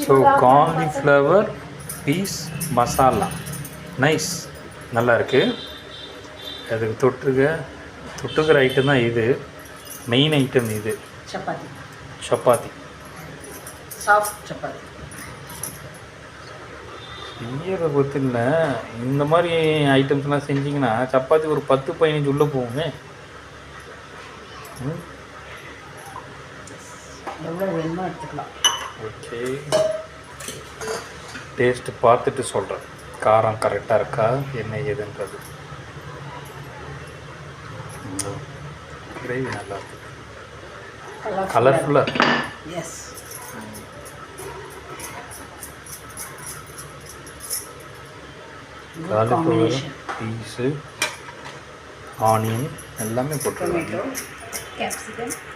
So cauliflower piece masala nice, நல்லா இருக்குது. அதுக்கு தொட்டுக்கிற ஐட்டம் தான் இது, மெயின் ஐட்டம் இது. சப்பாத்தி சாஃப்ட் சப்பாத்தி செய்யறதை பற்றி இல்லை, இந்த மாதிரி ஐட்டம்ஸ்லாம் செஞ்சிங்கன்னா சப்பாத்தி ஒரு 10-15 உள்ளே போகுங்க. எவ்வளோ வேணுமோ எடுத்துக்கலாம். ஓகே, டேஸ்ட்டு பார்த்துட்டு சொல்கிறேன், காரம் கரெக்டாக இருக்கா என்ன ஏதுன்றது. கிரேவி நல்லா இருக்கு, கலர்ஃபுல்லாக. எஸ், காலிஃப்ளவர் பீஸு, ஆனியன் எல்லாமே போட்டுருவாங்க. கேப்சிகம்